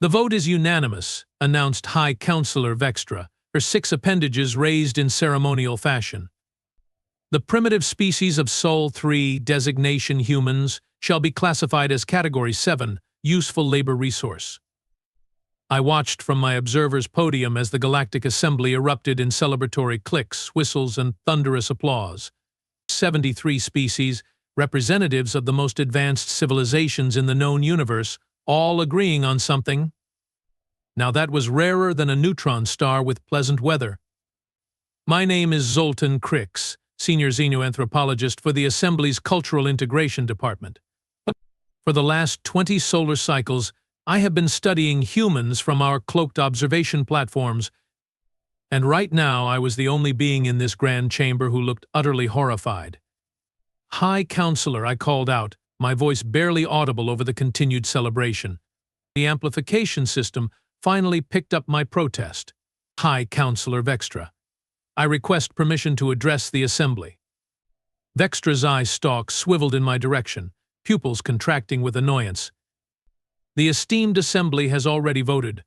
"The vote is unanimous," announced High Counselor Vextra, her 6 appendages raised in ceremonial fashion. "The primitive species of Sol 3 designation humans shall be classified as Category 7, useful labor resource." I watched from my observer's podium as the Galactic Assembly erupted in celebratory clicks, whistles, and thunderous applause. 73 species, representatives of the most advanced civilizations in the known universe, all agreeing on something. Now that was rarer than a neutron star with pleasant weather. My name is Zoltan Crix, Senior Xenoanthropologist for the Assembly's Cultural Integration Department. For the last 20 solar cycles, I have been studying humans from our cloaked observation platforms, and right now I was the only being in this grand chamber who looked utterly horrified. "High Counselor," I called out, my voice barely audible over the continued celebration. The amplification system finally picked up my protest. "High Counselor Vextra, I request permission to address the Assembly." Vextra's eye stalk swiveled in my direction, pupils contracting with annoyance. "The esteemed Assembly has already voted.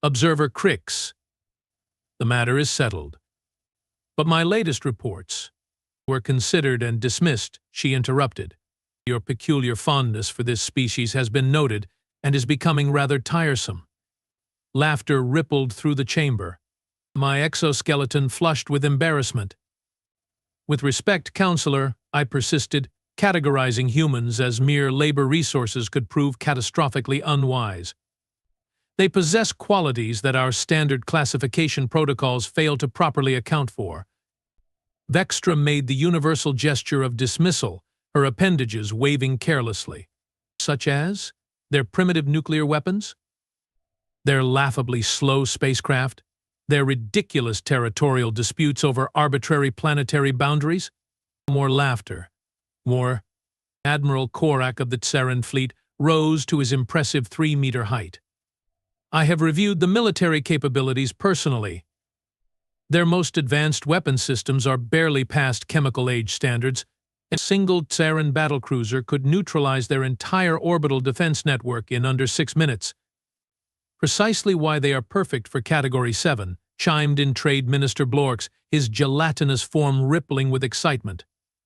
Observer Crix. The matter is settled. But my latest reports were considered and dismissed," she interrupted. "Your peculiar fondness for this species has been noted and is becoming rather tiresome." Laughter rippled through the chamber. My exoskeleton flushed with embarrassment. "With respect, Counselor," I persisted, "categorizing humans as mere labor resources could prove catastrophically unwise. They possess qualities that our standard classification protocols fail to properly account for." Vextra made the universal gesture of dismissal, her appendages waving carelessly. "Such as? Their primitive nuclear weapons? Their laughably slow spacecraft? Their ridiculous territorial disputes over arbitrary planetary boundaries?" More laughter. More. Admiral Korak of the Tsaran fleet rose to his impressive 3-meter height. "I have reviewed the military capabilities personally. Their most advanced weapon systems are barely past chemical age standards. A single Tsaran battlecruiser could neutralize their entire orbital defense network in under 6 minutes. Precisely why they are perfect for Category 7, chimed in Trade Minister Blorks, his gelatinous form rippling with excitement.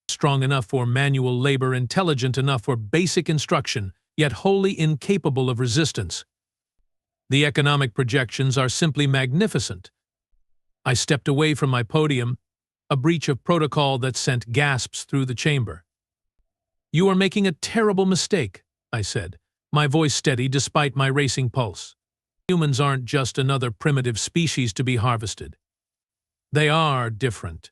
Strong enough for manual labor, intelligent enough for basic instruction, yet wholly incapable of resistance. The economic projections are simply magnificent." I stepped away from my podium, a breach of protocol that sent gasps through the chamber. "You are making a terrible mistake," I said, my voice steady despite my racing pulse. "Humans aren't just another primitive species to be harvested. They are different."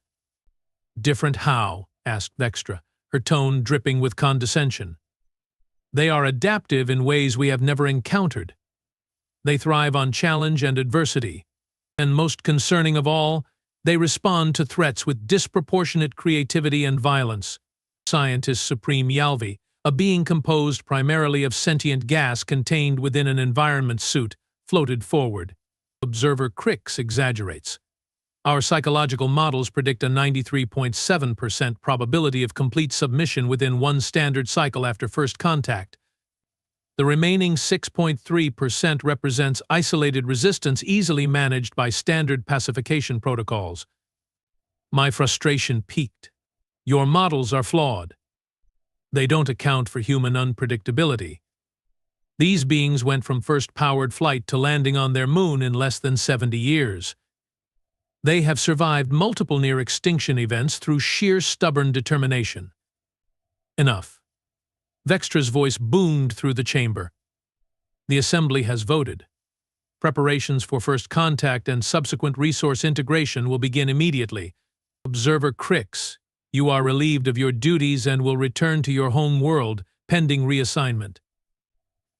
"Different how?" asked Vextra, her tone dripping with condescension. "They are adaptive in ways we have never encountered. They thrive on challenge and adversity. And most concerning of all, they respond to threats with disproportionate creativity and violence." Scientist Supreme Yalvi, a being composed primarily of sentient gas contained within an environment suit, floated forward. Observer Crix exaggerates. "Our psychological models predict a 93.7% probability of complete submission within 1 standard cycle after first contact. The remaining 6.3% represents isolated resistance easily managed by standard pacification protocols." My frustration peaked. "Your models are flawed. They don't account for human unpredictability. These beings went from first powered flight to landing on their moon in less than 70 years. They have survived multiple near-extinction events through sheer stubborn determination." "Enough." Vextra's voice boomed through the chamber. "The Assembly has voted. Preparations for first contact and subsequent resource integration will begin immediately. Observer Crix, you are relieved of your duties and will return to your home world, pending reassignment."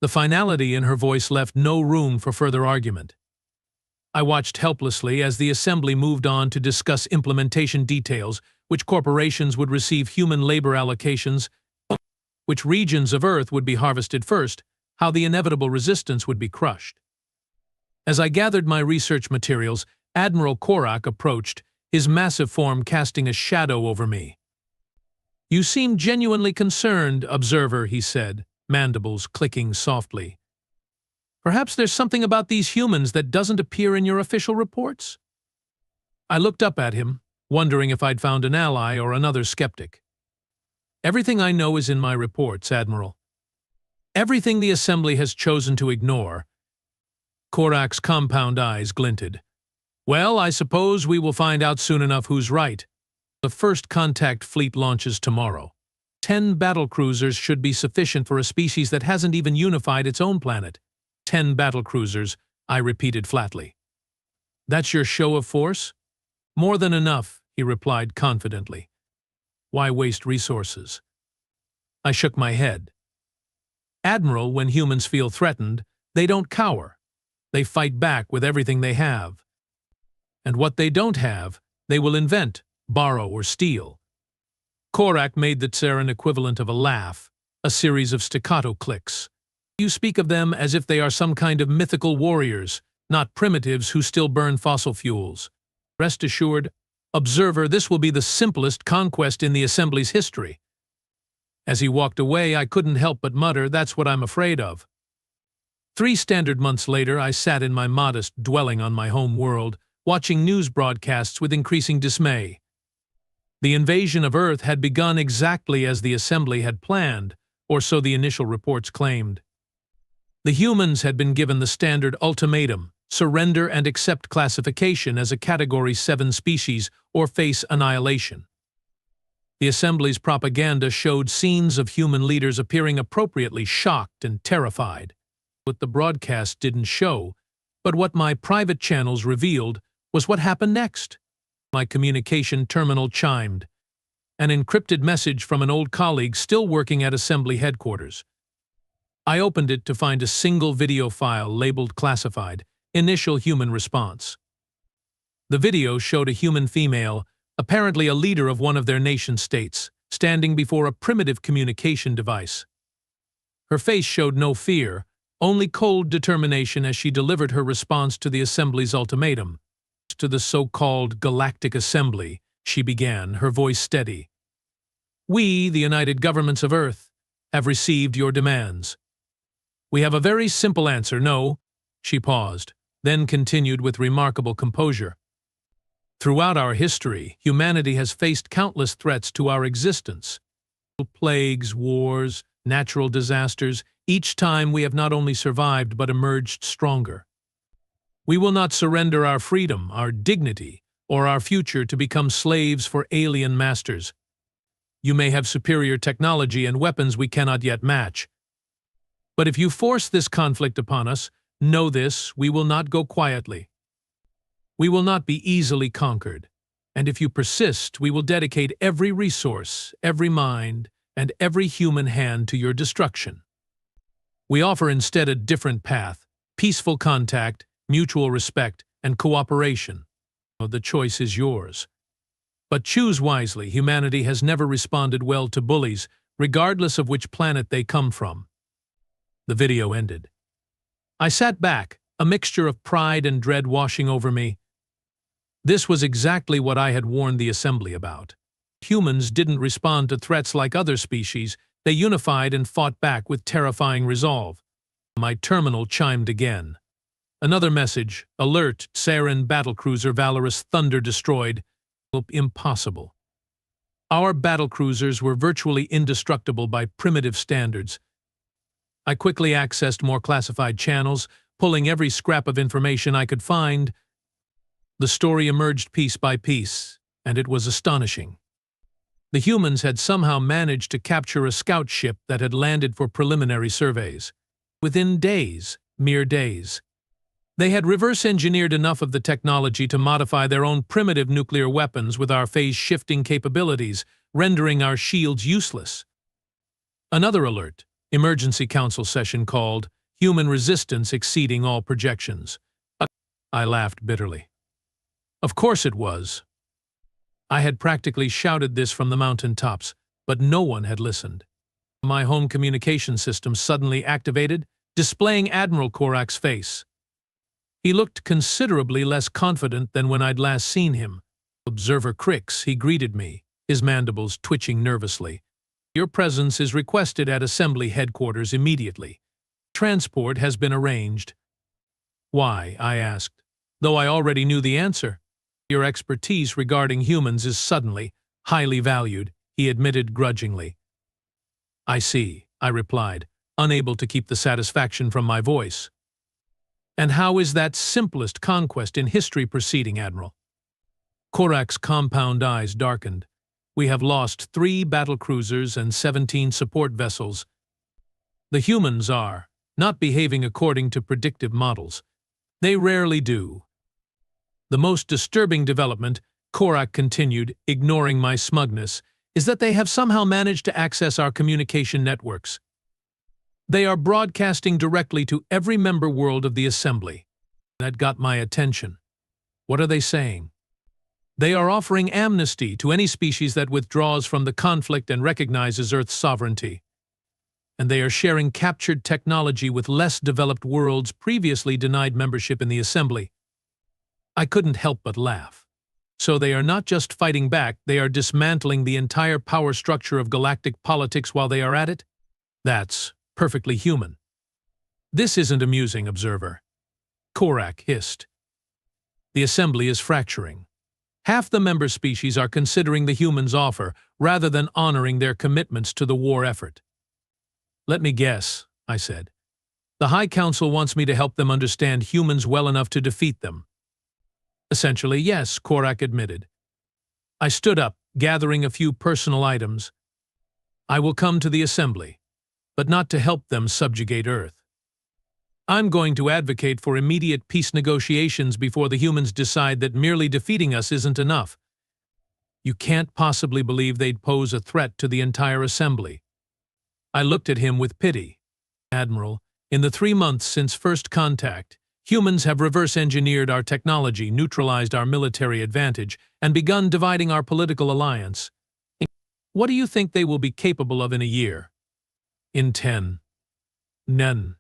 The finality in her voice left no room for further argument. I watched helplessly as the Assembly moved on to discuss implementation details, which corporations would receive human labor allocations, which regions of Earth would be harvested first, how the inevitable resistance would be crushed. As I gathered my research materials, Admiral Korak approached, his massive form casting a shadow over me. "You seem genuinely concerned, Observer," he said, mandibles clicking softly. Perhaps there's something about these humans that doesn't appear in your official reports? I looked up at him, wondering if I'd found an ally or another skeptic. Everything I know is in my reports, Admiral. Everything the Assembly has chosen to ignore. Korak's compound eyes glinted. Well, I suppose we will find out soon enough who's right. The first contact fleet launches tomorrow. 10 battlecruisers should be sufficient for a species that hasn't even unified its own planet. 10 battlecruisers, I repeated flatly. That's your show of force? More than enough, he replied confidently. Why waste resources? I shook my head. Admiral, when humans feel threatened, they don't cower. They fight back with everything they have. And what they don't have, they will invent, borrow, or steal. Korak made the Tsaran equivalent of a laugh, a series of staccato clicks. You speak of them as if they are some kind of mythical warriors, not primitives who still burn fossil fuels. Rest assured, observer, this will be the simplest conquest in the Assembly's history. As he walked away, I couldn't help but mutter, that's what I'm afraid of. 3 standard months later, I sat in my modest dwelling on my home world, watching news broadcasts with increasing dismay. The invasion of Earth had begun exactly as the Assembly had planned, or so the initial reports claimed. The humans had been given the standard ultimatum: surrender and accept classification as a Category 7 species or face annihilation. The Assembly's propaganda showed scenes of human leaders appearing appropriately shocked and terrified. What the broadcast didn't show, but what my private channels revealed, was what happened next. My communication terminal chimed. An encrypted message from an old colleague still working at Assembly headquarters. I opened it to find a single video file labeled classified, initial human response. The video showed a human female, apparently a leader of one of their nation-states, standing before a primitive communication device. Her face showed no fear, only cold determination as she delivered her response to the Assembly's ultimatum. To the so-called Galactic Assembly, she began, her voice steady. We, the United Governments of Earth, have received your demands. We have a very simple answer, no. She paused, then continued with remarkable composure. Throughout our history, humanity has faced countless threats to our existence. Plagues, wars, natural disasters, each time we have not only survived but emerged stronger. We will not surrender our freedom, our dignity, or our future to become slaves for alien masters. You may have superior technology and weapons we cannot yet match. But if you force this conflict upon us, know this, we will not go quietly. We will not be easily conquered, and if you persist, we will dedicate every resource, every mind, and every human hand to your destruction. We offer instead a different path: peaceful contact, mutual respect, and cooperation. The choice is yours. But choose wisely. Humanity has never responded well to bullies, regardless of which planet they come from. The video ended. I sat back, a mixture of pride and dread washing over me. This was exactly what I had warned the Assembly about. Humans didn't respond to threats like other species. They unified and fought back with terrifying resolve. My terminal chimed again. Another message: alert, Tsaran battlecruiser Valorous Thunder destroyed. Impossible. Our battlecruisers were virtually indestructible by primitive standards. I quickly accessed more classified channels, pulling every scrap of information I could find. The story emerged piece by piece, and it was astonishing. The humans had somehow managed to capture a scout ship that had landed for preliminary surveys. Within days, mere days. They had reverse-engineered enough of the technology to modify their own primitive nuclear weapons with our phase-shifting capabilities, rendering our shields useless. Another alert: emergency council session called, human resistance exceeding all projections. I laughed bitterly. Of course it was. I had practically shouted this from the mountaintops, but no one had listened. My home communication system suddenly activated, displaying Admiral Korak's face. He looked considerably less confident than when I'd last seen him. Observer Crix, he greeted me, his mandibles twitching nervously. Your presence is requested at Assembly headquarters immediately. Transport has been arranged. Why? I asked, though I already knew the answer. Your expertise regarding humans is suddenly highly valued, he admitted grudgingly. I see, I replied, unable to keep the satisfaction from my voice. And how is that simplest conquest in history proceeding, Admiral? Korak's compound eyes darkened. We have lost 3 battlecruisers and 17 support vessels. The humans are not behaving according to predictive models. They rarely do. The most disturbing development, Korak continued, ignoring my smugness, is that they have somehow managed to access our communication networks. They are broadcasting directly to every member world of the Assembly. That got my attention. What are they saying? They are offering amnesty to any species that withdraws from the conflict and recognizes Earth's sovereignty. And they are sharing captured technology with less developed worlds previously denied membership in the Assembly. I couldn't help but laugh. So they are not just fighting back, they are dismantling the entire power structure of galactic politics while they are at it? That's perfectly human. This isn't amusing, observer. Korak hissed. The Assembly is fracturing. Half the member species are considering the humans' offer rather than honoring their commitments to the war effort. Let me guess, I said. The High Council wants me to help them understand humans well enough to defeat them. Essentially, yes, Korak admitted. I stood up, gathering a few personal items. I will come to the Assembly, but not to help them subjugate Earth. I'm going to advocate for immediate peace negotiations before the humans decide that merely defeating us isn't enough. You can't possibly believe they'd pose a threat to the entire Assembly. I looked at him with pity. Admiral, in the 3 months since first contact, humans have reverse-engineered our technology, neutralized our military advantage, and begun dividing our political alliance. What do you think they will be capable of in a year? In 10. None.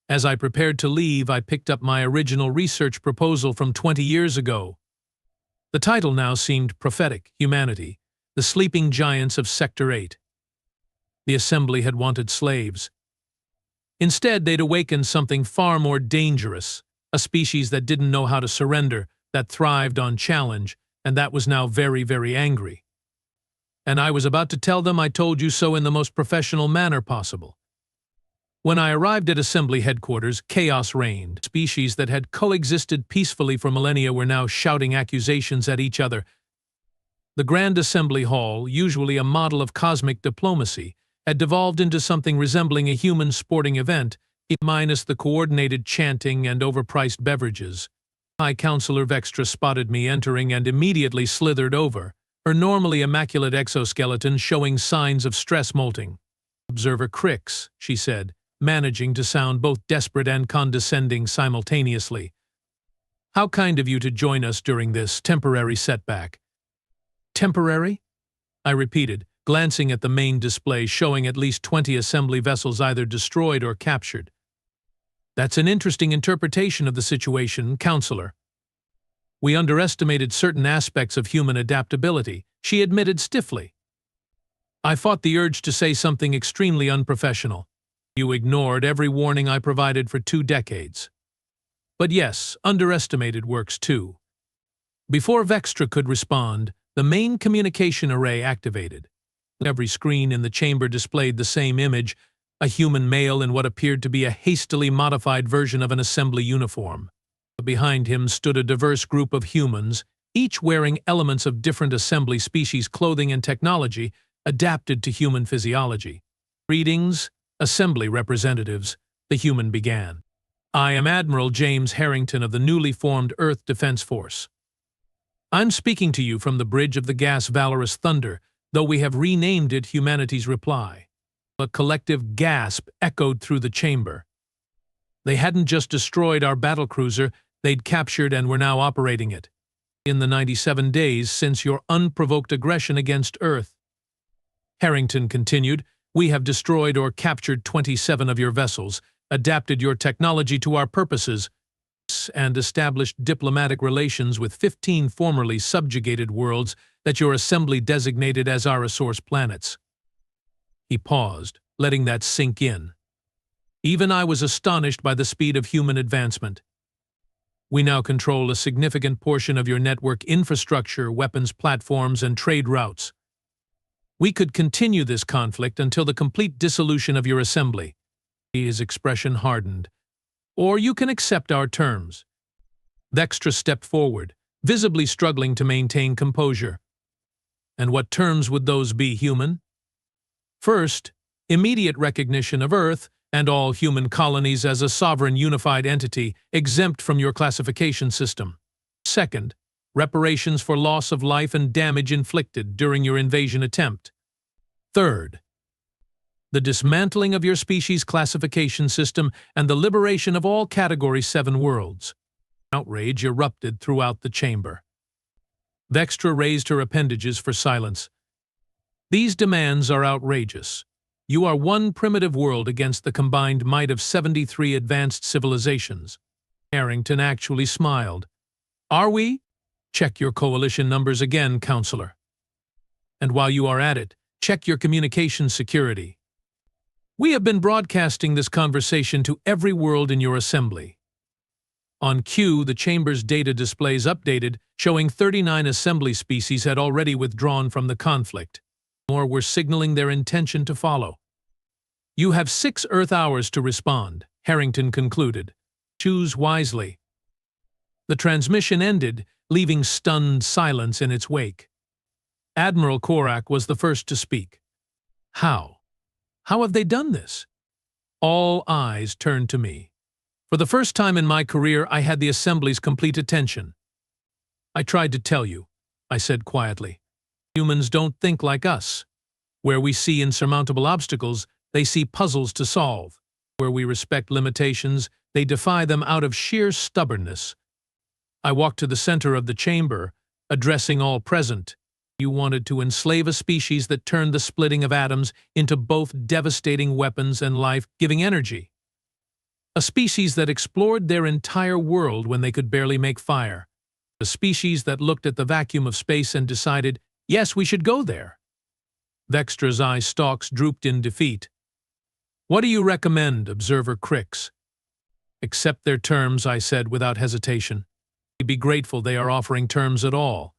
As I prepared to leave, I picked up my original research proposal from 20 years ago. The title now seemed prophetic: Humanity, the Sleeping Giants of Sector 8. The Assembly had wanted slaves. Instead, they'd awakened something far more dangerous, a species that didn't know how to surrender, that thrived on challenge, and that was now very, very angry. And I was about to tell them I told you so in the most professional manner possible. When I arrived at Assembly headquarters, chaos reigned. Species that had coexisted peacefully for millennia were now shouting accusations at each other. The Grand Assembly Hall, usually a model of cosmic diplomacy, had devolved into something resembling a human sporting event, minus the coordinated chanting and overpriced beverages. High Counselor Vextra spotted me entering and immediately slithered over, her normally immaculate exoskeleton showing signs of stress molting. Observer Crix, she said, managing to sound both desperate and condescending simultaneously. How kind of you to join us during this temporary setback. Temporary? I repeated, glancing at the main display showing at least 20 Assembly vessels either destroyed or captured. That's an interesting interpretation of the situation, Counselor. We underestimated certain aspects of human adaptability, she admitted stiffly. I fought the urge to say something extremely unprofessional. You ignored every warning I provided for 2 decades. But yes, underestimated works too. Before Vextra could respond, the main communication array activated. Every screen in the chamber displayed the same image, a human male in what appeared to be a hastily modified version of an Assembly uniform. Behind him stood a diverse group of humans, each wearing elements of different Assembly species clothing and technology adapted to human physiology. Greetings, Assembly representatives, the human began. I am Admiral James Harrington of the newly formed Earth Defense Force. I'm speaking to you from the bridge of the gas Valorous Thunder, though we have renamed it Humanity's Reply. A collective gasp echoed through the chamber. They hadn't just destroyed our battlecruiser, they'd captured and were now operating it. In the 97 days since your unprovoked aggression against Earth. Harrington continued, we have destroyed or captured 27 of your vessels, adapted your technology to our purposes, and established diplomatic relations with 15 formerly subjugated worlds that your Assembly designated as our resource planets. He paused, letting that sink in. Even I was astonished by the speed of human advancement. We now control a significant portion of your network infrastructure, weapons platforms, and trade routes. We could continue this conflict until the complete dissolution of your assembly. His expression hardened. Or you can accept our terms. Vextra stepped forward, visibly struggling to maintain composure. And what terms would those be, human? First, immediate recognition of Earth and all human colonies as a sovereign unified entity exempt from your classification system. Second, reparations for loss of life and damage inflicted during your invasion attempt. Third, the dismantling of your species classification system and the liberation of all Category 7 worlds. Outrage erupted throughout the chamber. Vextra raised her appendages for silence. These demands are outrageous. You are one primitive world against the combined might of 73 advanced civilizations. Harrington actually smiled. Are we? Check your coalition numbers again, Counselor. And while you are at it, check your communication security. We have been broadcasting this conversation to every world in your assembly. On cue, the chamber's data displays updated, showing 39 assembly species had already withdrawn from the conflict. More were signaling their intention to follow. You have 6 Earth hours to respond, Harrington concluded. Choose wisely. The transmission ended, leaving stunned silence in its wake. Admiral Korak was the first to speak. How? How have they done this? All eyes turned to me. For the first time in my career, I had the Assembly's complete attention. I tried to tell you, I said quietly. Humans don't think like us. Where we see insurmountable obstacles, they see puzzles to solve. Where we respect limitations, they defy them out of sheer stubbornness. I walked to the center of the chamber, addressing all present. You wanted to enslave a species that turned the splitting of atoms into both devastating weapons and life-giving energy. A species that explored their entire world when they could barely make fire. A species that looked at the vacuum of space and decided, yes, we should go there. Vextra's eye stalks drooped in defeat. What do you recommend, Observer Crix? Accept their terms, I said without hesitation. Be grateful they are offering terms at all.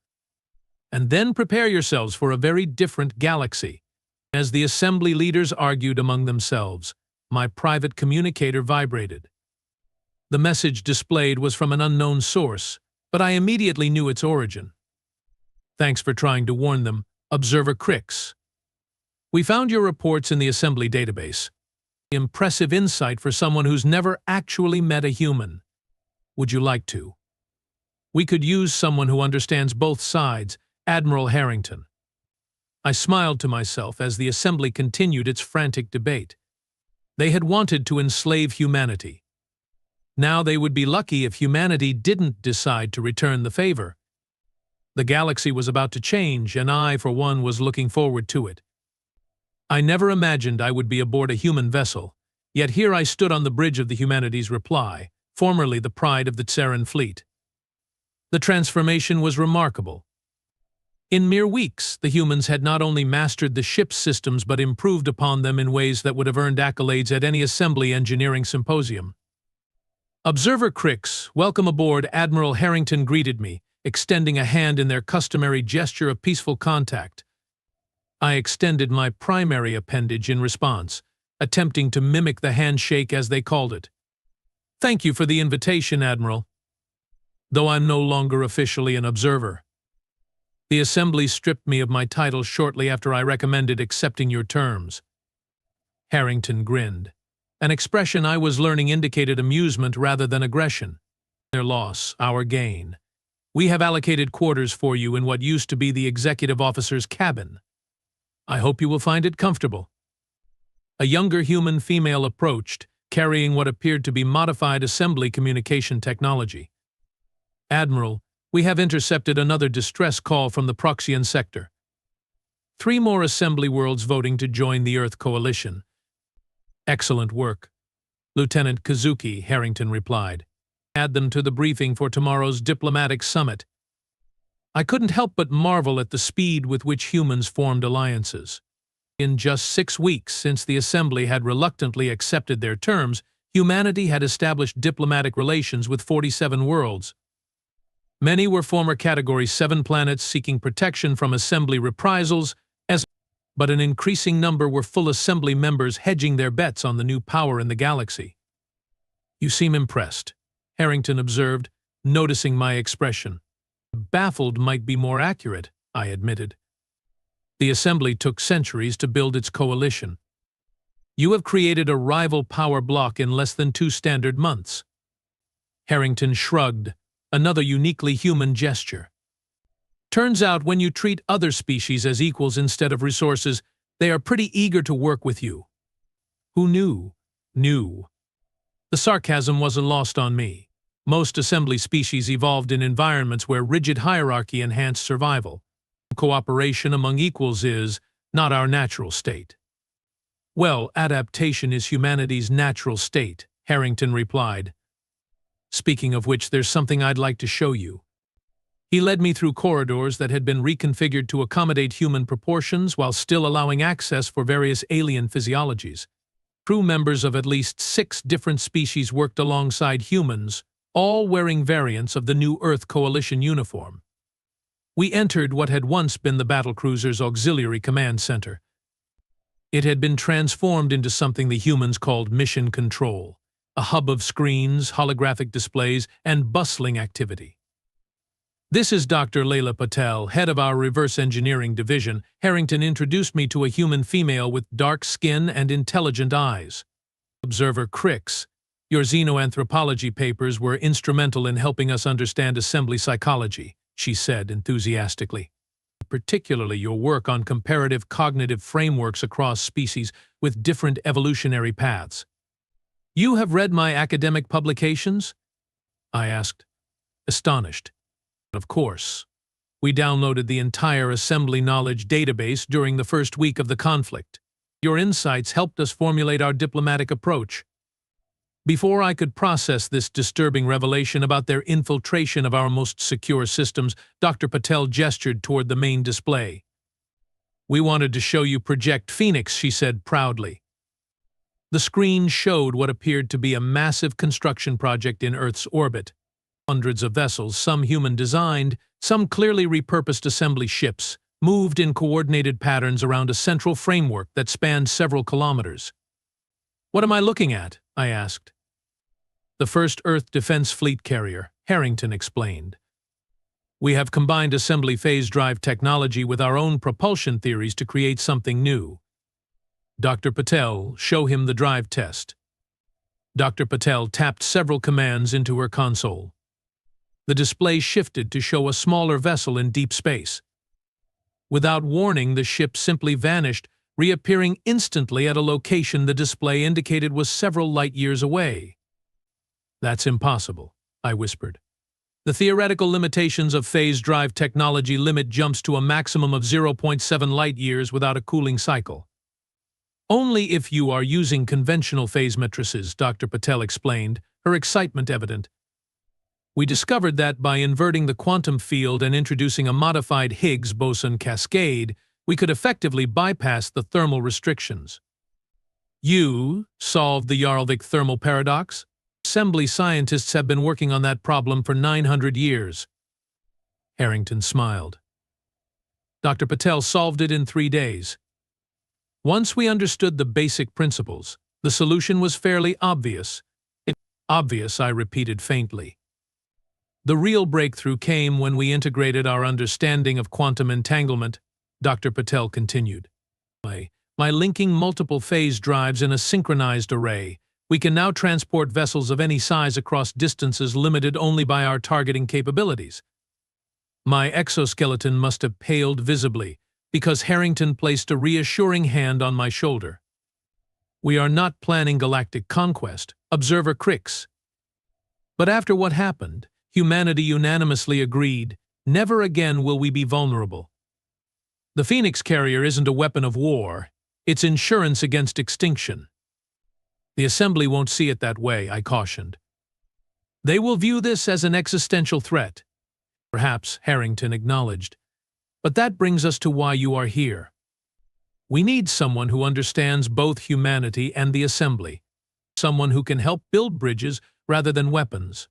And then prepare yourselves for a very different galaxy. As the assembly leaders argued among themselves, my private communicator vibrated. The message displayed was from an unknown source, but I immediately knew its origin. Thanks for trying to warn them, Observer Crix. We found your reports in the assembly database. Impressive insight for someone who's never actually met a human. Would you like to? We could use someone who understands both sides, Admiral Harrington. I smiled to myself as the assembly continued its frantic debate. They had wanted to enslave humanity. Now they would be lucky if humanity didn't decide to return the favor. The galaxy was about to change, and I, for one, was looking forward to it. I never imagined I would be aboard a human vessel, yet here I stood on the bridge of the humanity's reply, formerly the pride of the Tsaran fleet. The transformation was remarkable. In mere weeks, the humans had not only mastered the ship's systems but improved upon them in ways that would have earned accolades at any assembly engineering symposium. Observer Crix, welcome aboard, Admiral Harrington greeted me, extending a hand in their customary gesture of peaceful contact. I extended my primary appendage in response, attempting to mimic the handshake as they called it. Thank you for the invitation, Admiral. Though I'm no longer officially an observer. The assembly stripped me of my title shortly after I recommended accepting your terms. Harrington grinned. An expression I was learning indicated amusement rather than aggression. Their loss, our gain. We have allocated quarters for you in what used to be the executive officer's cabin. I hope you will find it comfortable. A younger human female approached, carrying what appeared to be modified assembly communication technology. Admiral, we have intercepted another distress call from the Proxian sector. 3 more assembly worlds voting to join the Earth Coalition. Excellent work, Lieutenant Kazuki, Harrington replied. Add them to the briefing for tomorrow's diplomatic summit. I couldn't help but marvel at the speed with which humans formed alliances. In just 6 weeks since the Assembly had reluctantly accepted their terms, humanity had established diplomatic relations with 47 worlds. Many were former Category 7 planets seeking protection from Assembly reprisals, but an increasing number were full Assembly members hedging their bets on the new power in the galaxy. "You seem impressed," Harrington observed, noticing my expression. "Baffled might be more accurate," I admitted. "The Assembly took centuries to build its coalition. You have created a rival power block in less than 2 standard months." Harrington shrugged, another uniquely human gesture. "Turns out when you treat other species as equals instead of resources, they are pretty eager to work with you." "Who knew?" "Knew." The sarcasm wasn't lost on me. Most Assembly species evolved in environments where rigid hierarchy enhanced survival. Cooperation among equals is not our natural state. "Well, adaptation is humanity's natural state," Harrington replied. "Speaking of which, there's something I'd like to show you." He led me through corridors that had been reconfigured to accommodate human proportions while still allowing access for various alien physiologies. Crew members of at least 6 different species worked alongside humans, all wearing variants of the new Earth Coalition uniform. We entered what had once been the battlecruiser's auxiliary command center. It had been transformed into something the humans called Mission Control, a hub of screens, holographic displays, and bustling activity. "This is Dr. Layla Patel, head of our reverse engineering division." Harrington introduced me to a human female with dark skin and intelligent eyes. "Observer Crix, your xenoanthropology papers were instrumental in helping us understand Assembly psychology," she said enthusiastically. "Particularly your work on comparative cognitive frameworks across species with different evolutionary paths." "You have read my academic publications?" I asked, astonished. "Of course. We downloaded the entire Assembly knowledge database during the first week of the conflict. Your insights helped us formulate our diplomatic approach." Before I could process this disturbing revelation about their infiltration of our most secure systems, Dr. Patel gestured toward the main display. "We wanted to show you Project Phoenix," she said proudly. The screen showed what appeared to be a massive construction project in Earth's orbit. Hundreds of vessels, some human-designed, some clearly repurposed Assembly ships, moved in coordinated patterns around a central framework that spanned several kilometers. "What am I looking at?" I asked. "The first Earth Defense Fleet carrier," Harrington explained. "We have combined Assembly phase drive technology with our own propulsion theories to create something new." "Dr. Patel, show him the drive test." Dr. Patel tapped several commands into her console. The display shifted to show a smaller vessel in deep space. Without warning, the ship simply vanished, reappearing instantly at a location the display indicated was several light-years away. "That's impossible," I whispered. "The theoretical limitations of phase drive technology limit jumps to a maximum of 0.7 light-years without a cooling cycle." "Only if you are using conventional phase matrices," Dr. Patel explained, her excitement evident. "We discovered that by inverting the quantum field and introducing a modified Higgs boson cascade, we could effectively bypass the thermal restrictions." "You solved the Yarlvik thermal paradox?" "Assembly scientists have been working on that problem for 900 years. Harrington smiled. "Dr. Patel solved it in 3 days. Once we understood the basic principles, the solution was fairly obvious." "Obvious," I repeated faintly. "The real breakthrough came when we integrated our understanding of quantum entanglement," Dr. Patel continued. "By linking multiple phase drives in a synchronized array, we can now transport vessels of any size across distances limited only by our targeting capabilities." My exoskeleton must have paled visibly, because Harrington placed a reassuring hand on my shoulder. "We are not planning galactic conquest, Observer Crix. But after what happened, humanity unanimously agreed, never again will we be vulnerable. The Phoenix carrier isn't a weapon of war, it's insurance against extinction." "The Assembly won't see it that way," I cautioned. "They will view this as an existential threat." "Perhaps," Harrington acknowledged. "But that brings us to why you are here. We need someone who understands both humanity and the assembly, someone who can help build bridges rather than weapons.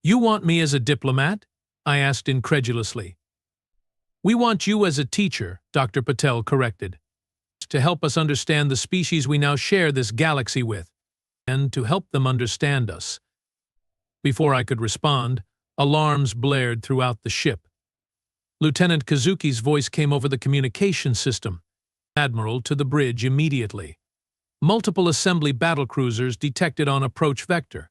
You want me as a diplomat? I asked incredulously. We want you as a teacher, Dr. Patel corrected, to help us understand the species we now share this galaxy with, and to help them understand us. Before I could respond, alarms blared throughout the ship. Lieutenant Kazuki's voice came over the communication system. Admiral, to the bridge immediately. Multiple assembly battlecruisers detected on approach vector.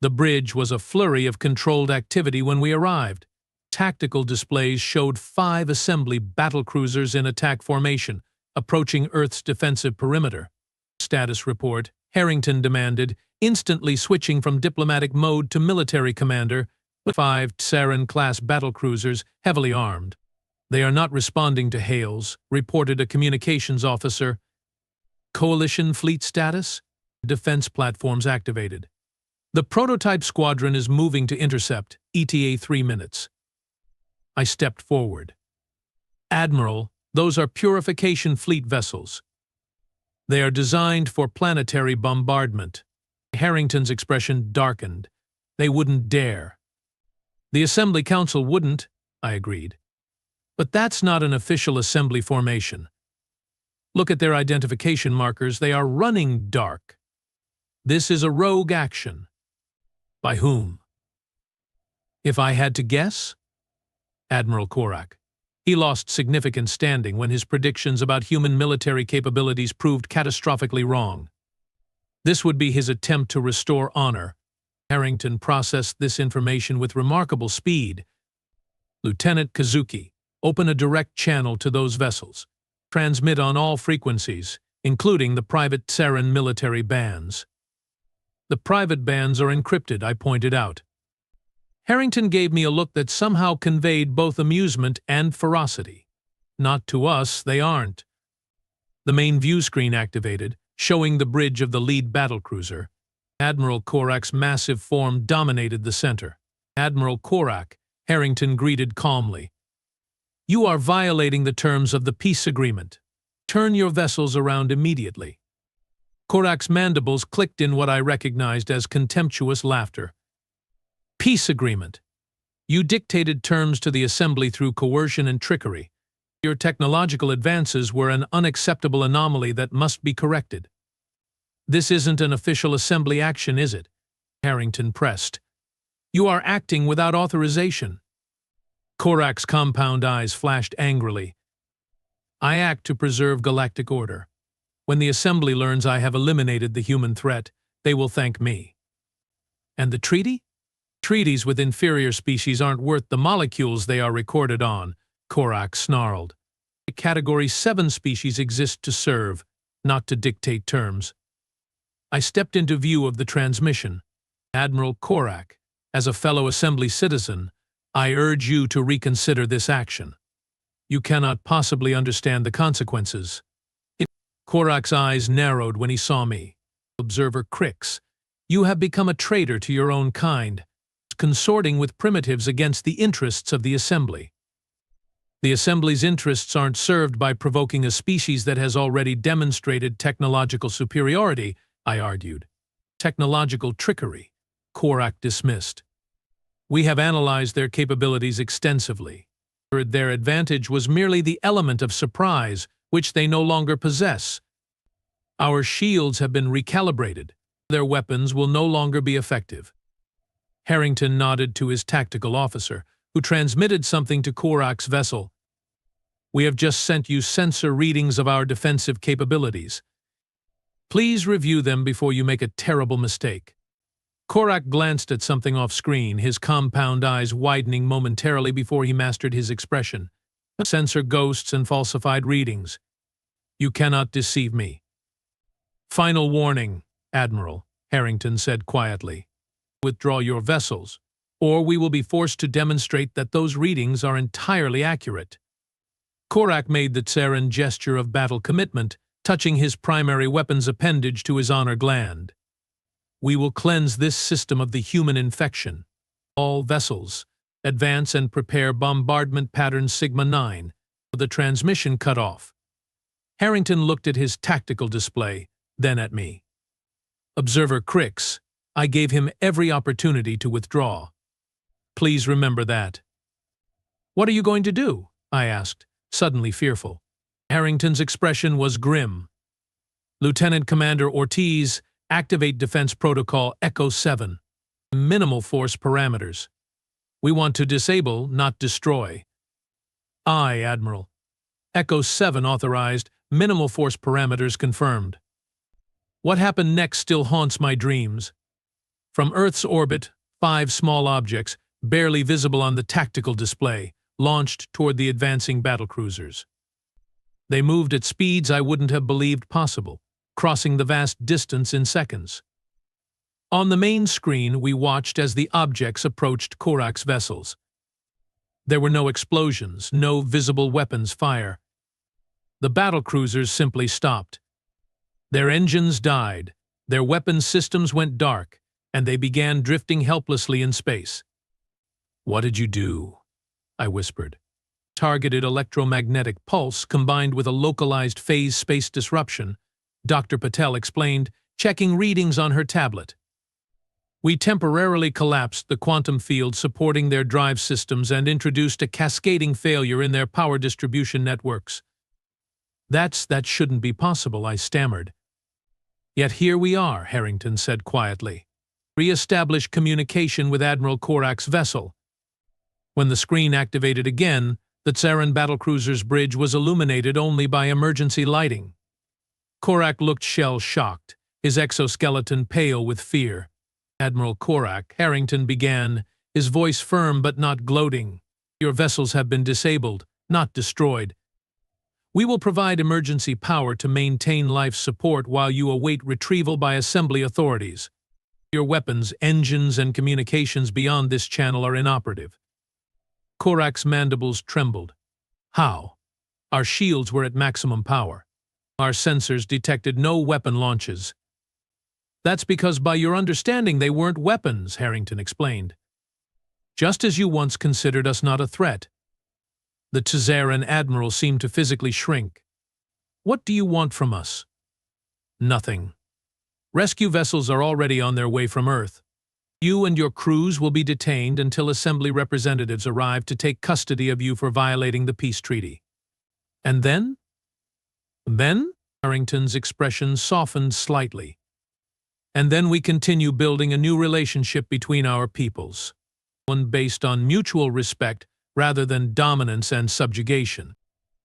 The bridge was a flurry of controlled activity when we arrived. Tactical displays showed 5 assembly battlecruisers in attack formation, approaching Earth's defensive perimeter. Status report, Harrington demanded, instantly switching from diplomatic mode to military commander, with 5 Sarin-class battlecruisers heavily armed. They are not responding to hails, reported a communications officer. Coalition fleet status? Defense platforms activated. The prototype squadron is moving to intercept, ETA 3 minutes. I stepped forward. Admiral, those are purification fleet vessels. They are designed for planetary bombardment. Harrington's expression darkened. They wouldn't dare. The Assembly Council wouldn't, I agreed. But that's not an official assembly formation. Look at their identification markers. They are running dark. This is a rogue action. By whom? If I had to guess? Admiral Korak. He lost significant standing when his predictions about human military capabilities proved catastrophically wrong. This would be his attempt to restore honor. Harrington processed this information with remarkable speed. Lieutenant Kazuki, open a direct channel to those vessels. Transmit on all frequencies, including the private Sarin military bands. The private bands are encrypted, I pointed out. Harrington gave me a look that somehow conveyed both amusement and ferocity. Not to us, they aren't. The main view screen activated, showing the bridge of the lead battlecruiser. Admiral Korak's massive form dominated the center. Admiral Korak, Harrington greeted calmly. You are violating the terms of the peace agreement. Turn your vessels around immediately. Korak's mandibles clicked in what I recognized as contemptuous laughter. Peace agreement. You dictated terms to the assembly through coercion and trickery. Your technological advances were an unacceptable anomaly that must be corrected. This isn't an official assembly action, is it? Harrington pressed. You are acting without authorization. Korak's compound eyes flashed angrily. I act to preserve galactic order. When the assembly learns I have eliminated the human threat, they will thank me. And the treaty? Treaties with inferior species aren't worth the molecules they are recorded on, Korak snarled. Category 7 species exist to serve, not to dictate terms. I stepped into view of the transmission. Admiral Korak, as a fellow assembly citizen, I urge you to reconsider this action. You cannot possibly understand the consequences. Korak's eyes narrowed when he saw me. Observer Crix, you have become a traitor to your own kind, consorting with primitives against the interests of the Assembly. The Assembly's interests aren't served by provoking a species that has already demonstrated technological superiority, I argued. Technological trickery, Korak dismissed. We have analyzed their capabilities extensively. Their advantage was merely the element of surprise, which they no longer possess. Our shields have been recalibrated. Their weapons will no longer be effective. Harrington nodded to his tactical officer, who transmitted something to Korak's vessel. We have just sent you sensor readings of our defensive capabilities. Please review them before you make a terrible mistake. Korak glanced at something off-screen, his compound eyes widening momentarily before he mastered his expression. Sensor ghosts and falsified readings. You cannot deceive me. Final warning, Admiral, Harrington said quietly. Withdraw your vessels, or we will be forced to demonstrate that those readings are entirely accurate. Korak made the Tsaran gesture of battle commitment, touching his primary weapon's appendage to his honor gland. We will cleanse this system of the human infection. All vessels, advance and prepare bombardment pattern Sigma 9. The transmission cut off. Harrington looked at his tactical display, then at me. Observer Crix, I gave him every opportunity to withdraw. Please remember that. What are you going to do? I asked, suddenly fearful. Harrington's expression was grim. Lieutenant Commander Ortiz, activate Defense Protocol Echo 7. Minimal force parameters. We want to disable, not destroy. Aye, Admiral. Echo 7 authorized, minimal force parameters confirmed. What happened next still haunts my dreams. From Earth's orbit, 5 small objects, barely visible on the tactical display, launched toward the advancing battlecruisers. They moved at speeds I wouldn't have believed possible, crossing the vast distance in seconds. On the main screen, we watched as the objects approached Korak's vessels. There were no explosions, no visible weapons fire. The battlecruisers simply stopped. Their engines died, their weapons systems went dark, and they began drifting helplessly in space. What did you do? I whispered. Targeted electromagnetic pulse combined with a localized phase space disruption, Dr. Patel explained, checking readings on her tablet. We temporarily collapsed the quantum field supporting their drive systems and introduced a cascading failure in their power distribution networks. That shouldn't be possible, I stammered. Yet here we are, Harrington said quietly. Re-establish communication with Admiral Korak's vessel. When the screen activated again, the Tsaran battlecruiser's bridge was illuminated only by emergency lighting. Korak looked shell-shocked, his exoskeleton pale with fear. Admiral Korak, Harrington began, his voice firm but not gloating. Your vessels have been disabled, not destroyed. We will provide emergency power to maintain life support while you await retrieval by assembly authorities. Your weapons, engines, and communications beyond this channel are inoperative. Korak's mandibles trembled. How? Our shields were at maximum power. Our sensors detected no weapon launches. That's because by your understanding they weren't weapons, Harrington explained. Just as you once considered us not a threat. The Tsaran admiral seemed to physically shrink. What do you want from us? Nothing. Rescue vessels are already on their way from Earth. You and your crews will be detained until assembly representatives arrive to take custody of you for violating the peace treaty. And then? Then? Harrington's expression softened slightly. And then we continue building a new relationship between our peoples, one based on mutual respect rather than dominance and subjugation.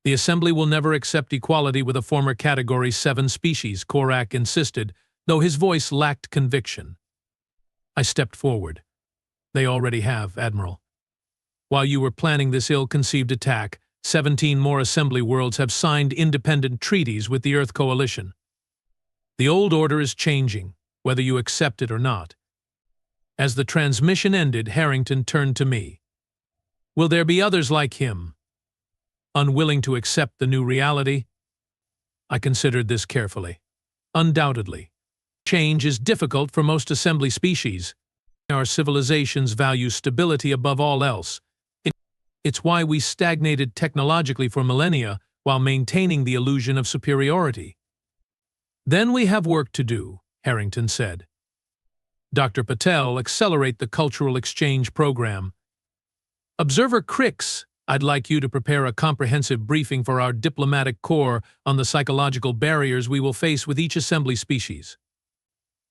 The Assembly will never accept equality with a former Category 7 species, Korak insisted, though his voice lacked conviction. I stepped forward. They already have, Admiral. While you were planning this ill-conceived attack, 17 more Assembly worlds have signed independent treaties with the Earth Coalition. The old order is changing, whether you accept it or not. As the transmission ended, Harrington turned to me. Will there be others like him, unwilling to accept the new reality? I considered this carefully. Undoubtedly. Change is difficult for most assembly species. Our civilizations value stability above all else. It's why we stagnated technologically for millennia while maintaining the illusion of superiority. Then we have work to do, Harrington said. Dr. Patel, accelerate the cultural exchange program. Observer Crix, I'd like you to prepare a comprehensive briefing for our diplomatic corps on the psychological barriers we will face with each assembly species.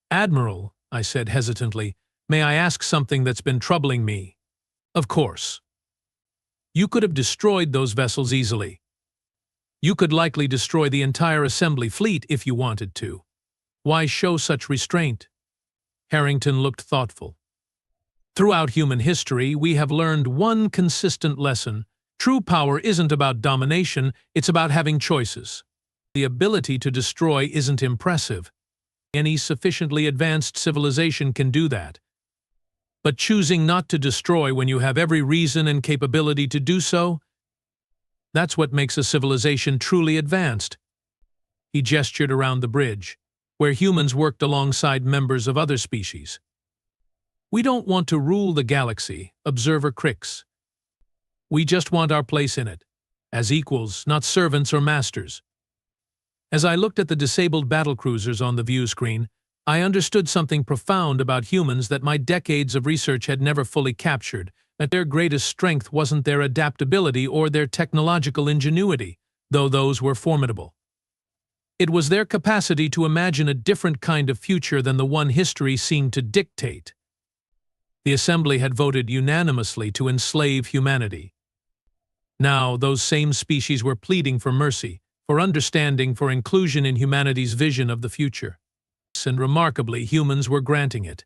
Admiral, I said hesitantly, may I ask something that's been troubling me? Of course. You could have destroyed those vessels easily. You could likely destroy the entire assembly fleet if you wanted to. Why show such restraint? Harrington looked thoughtful. Throughout human history, we have learned one consistent lesson. True power isn't about domination, it's about having choices. The ability to destroy isn't impressive. Any sufficiently advanced civilization can do that. But choosing not to destroy when you have every reason and capability to do so, that's what makes a civilization truly advanced. He gestured around the bridge, where humans worked alongside members of other species. We don't want to rule the galaxy, Observer Crix. We just want our place in it, as equals, not servants or masters. As I looked at the disabled battlecruisers on the view screen, I understood something profound about humans that my decades of research had never fully captured, that their greatest strength wasn't their adaptability or their technological ingenuity, though those were formidable. It was their capacity to imagine a different kind of future than the one history seemed to dictate. The Assembly had voted unanimously to enslave humanity. Now, those same species were pleading for mercy, for understanding, for inclusion in humanity's vision of the future. And remarkably, humans were granting it.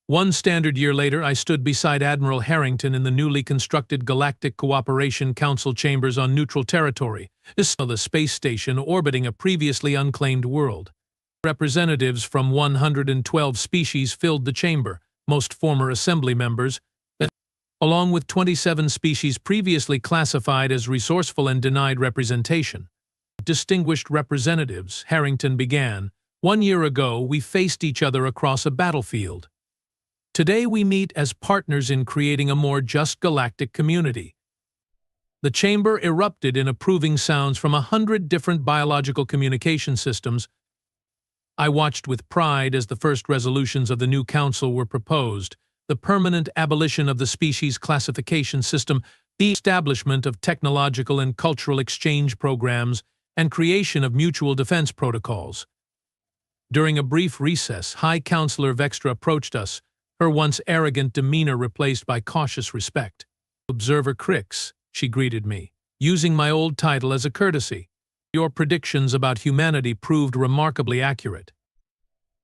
One standard year later, I stood beside Admiral Harrington in the newly constructed Galactic Cooperation Council chambers on neutral territory, the space station orbiting a previously unclaimed world. Representatives from 112 species filled the chamber, most former Assembly members, along with 27 species previously classified as resourceful and denied representation. Distinguished representatives, Harrington began, 1 year ago we faced each other across a battlefield. Today we meet as partners in creating a more just galactic community. The chamber erupted in approving sounds from 100 different biological communication systems. I watched with pride as the first resolutions of the new council were proposed: the permanent abolition of the species classification system, the establishment of technological and cultural exchange programs, and creation of mutual defense protocols. During a brief recess, High Counselor Vextra approached us, her once arrogant demeanor replaced by cautious respect. "Observer Crix," she greeted me, using my old title as a courtesy. "Your predictions about humanity proved remarkably accurate."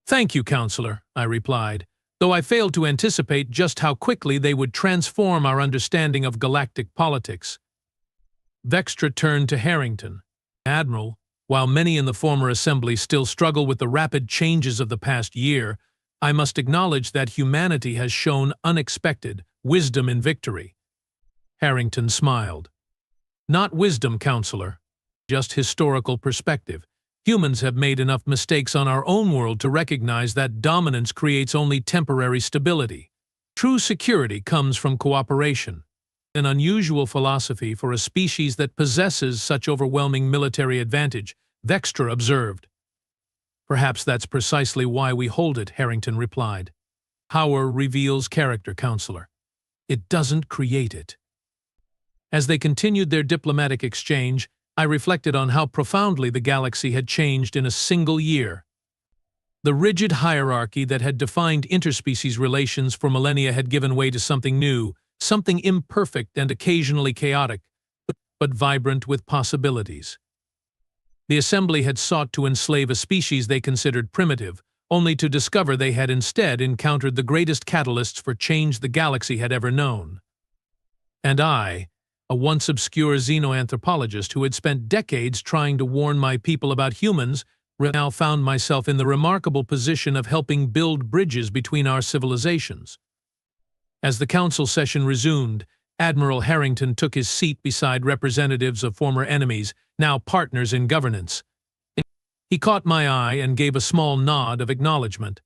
"Thank you, Counselor," I replied, though I failed to anticipate just how quickly they would transform our understanding of galactic politics. Vextra turned to Harrington. "Admiral, while many in the former Assembly still struggle with the rapid changes of the past year, I must acknowledge that humanity has shown unexpected wisdom in victory." Harrington smiled. "Not wisdom, Counselor, just historical perspective. Humans have made enough mistakes on our own world to recognize that dominance creates only temporary stability. True security comes from cooperation. An unusual philosophy for a species that possesses such overwhelming military advantage," Vextra observed. "Perhaps that's precisely why we hold it," Harrington replied. "Power reveals character, Counselor. It doesn't create it." As they continued their diplomatic exchange, I reflected on how profoundly the galaxy had changed in a single year. The rigid hierarchy that had defined interspecies relations for millennia had given way to something new, something imperfect and occasionally chaotic, but vibrant with possibilities. The Assembly had sought to enslave a species they considered primitive, only to discover they had instead encountered the greatest catalysts for change the galaxy had ever known. And I, a once obscure xenoanthropologist who had spent decades trying to warn my people about humans, now found myself in the remarkable position of helping build bridges between our civilizations. As the council session resumed, Admiral Harrington took his seat beside representatives of former enemies, now partners in governance. He caught my eye and gave a small nod of acknowledgement.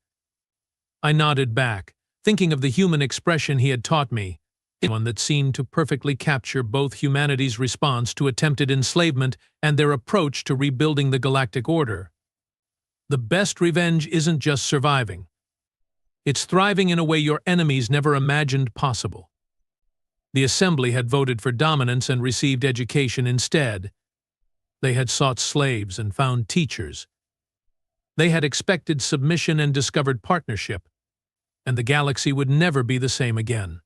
I nodded back, thinking of the human expression he had taught me, one that seemed to perfectly capture both humanity's response to attempted enslavement and their approach to rebuilding the galactic order. The best revenge isn't just surviving. It's thriving in a way your enemies never imagined possible. The Assembly had voted for dominance and received education instead. They had sought slaves and found teachers. They had expected submission and discovered partnership. And the galaxy would never be the same again.